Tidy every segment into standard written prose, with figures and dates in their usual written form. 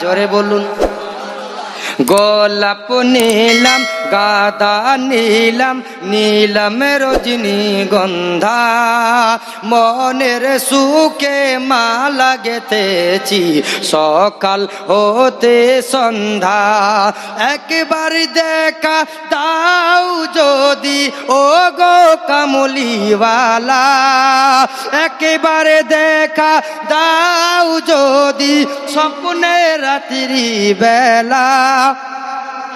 জোরে বলুন। গোলাপ নীলাম, গাঁদা নীলাম, নীলাম রজনীগন্ধা, মনের সুখে মালা গেঁথেছি সকাল হতে সন্ধ্যা। একবার দেখা দাও যদি ও গো কামলিওয়ালা, একবার দেখা দাও যদি স্বপ্নে রাত্রি বেলা,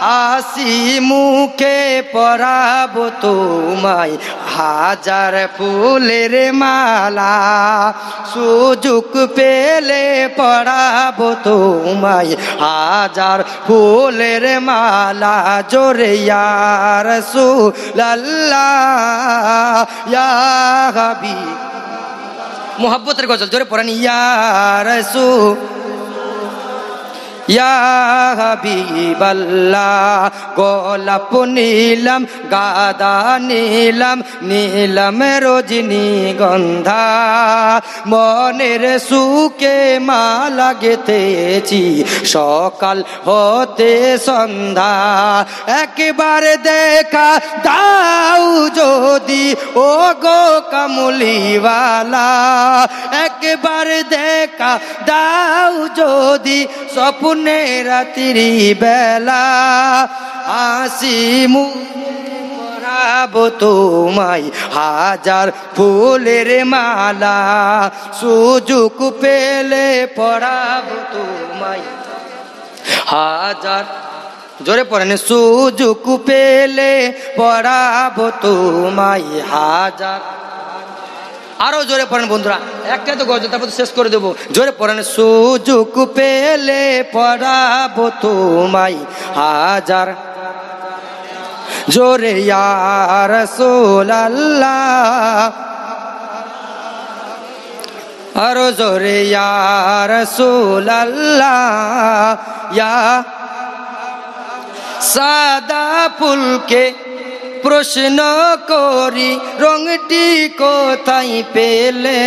হাসি মুখে পরাবো তোমায় হাজার ফুলের মালা, সুযোগ পেলে পরাবো তোমায় হাজার ফুলের মালা। জোরে ইয়া রাসূলুল্লাহ ইয়া হাবিব, মুহাব্বতের গজল জোরে পড়েন। ইয়া রাসূল ইয়া হাবিবাল্লাহ, গোলাপ নীলাম, গাঁদা নীলাম, নীলাম রজনীগন্ধা, মনের সুখে মালা গেঁথেছি সকাল হতে সন্ধ্যা। একবার দেখা দাও যদি ও গো কামলিওয়ালা, একবার দেখা দাও যদি স্বপ্ন রাত্রি বেলা, হাসি মুখে পরাবো তোমায় হাজার ফুলের মালা, সুযোগ পেলে পরাবো তোমায় হাজার, জোরে পড়েন, সুযোগ পেলে পরাবো তোমায় হাজার। আরো জোরে পড়েন বন্ধুরা, একটা তো গজল তারপর শেষ করে দেবো। জোরে পড়েন, সুযোগ পেলে পড়াবো তোমায় হাজার। জোরে ইয়া রাসূলুল্লাহ, আরো জোরে ইয়া রাসূলুল্লাহ ইয়া। সাদা ফুলকে প্রশ্ন করি রংটি কোথায় পেলে,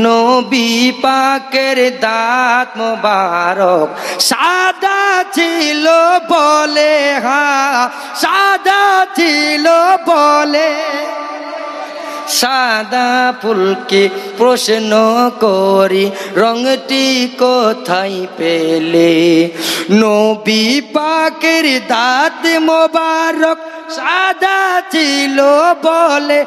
নবী পাকের দাঁত মোবারক সাদা ছিল বলে, হ্যাঁ সাদা ছিল বলে, সাদা ফুলকে প্রশ্ন করি রংটি কোথায় পেলে, নবী পাকের দাঁত মোবারক সাদা ছিল বলে,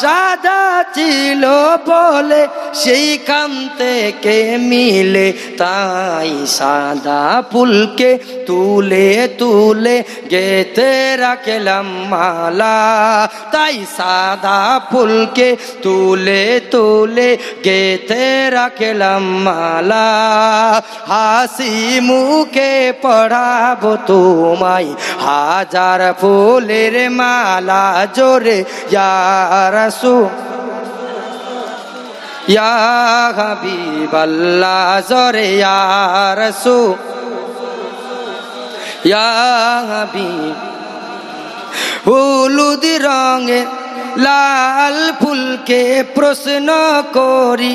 সাদা ছিল বলে, সেইখান থেকে মিলে তাই সাদা ফুলকে তুলে তুলে গেঁথে রাখলাম মালা, তাই সাদা ফুলকে তুলে তুলে গেঁথে রাখলাম মালা, হাসি মুখে পড়াবো তোমায় হাজার ফুলের মালা। জোরে ইয়া রাসূল ইয়া হাবিবাল্লাহ, জোরে ইয়া রাসূল ইয়া হাবিব। হলুদ রঙের লাল ফুলকে প্রশ্ন করি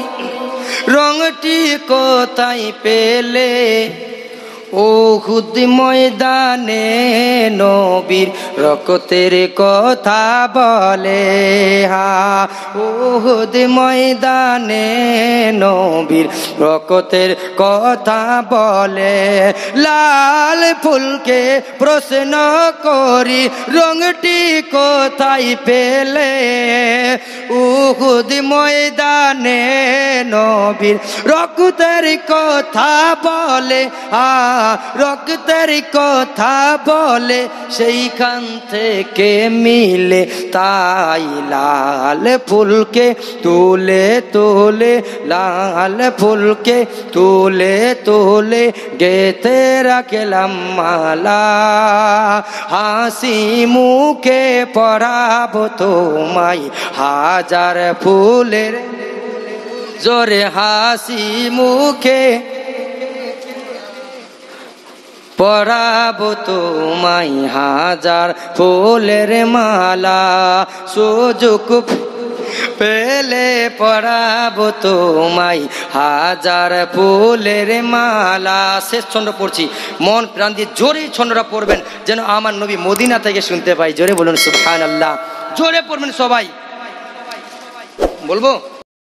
রংটি কোথায় পেলে, উহুদ ময়দানে নবীর রক্তের কথা বলে, হ্যাঁ উহুদ ময়দানে নবীর রক্তের কথা বলে, লাল ফুলকে প্রশ্ন করি রংটি কোথায় পেলে, উহুদ ময়দানে নবীর রক্তের কথা বলে, রক্তের কথা বলে, সেইখান থেকে মিলে তাই লাল ফুলকে তুলে তুলে, লাল ফুলকে তুলে তুলে গেঁথে রাখলাম মালা, হাসি মুখে পরাবো তোমায় হাজার ফুলের, জোরে হাসি মুখে পরাবো তোমায় হাজার ফুলের মালা, সুযোগ পেলে পরাবো তোমায় হাজার ফুলের মালা। শেষ ছন্দ পড়ছি, মন প্রাণ দিয়ে জোরে ছন্দটা পড়বেন যেন আমার নবী মদিনা থেকে শুনতে পাই। জোরে বলুন সুবহানাল্লাহ, জোরে পড়বেন সবাই। বলবো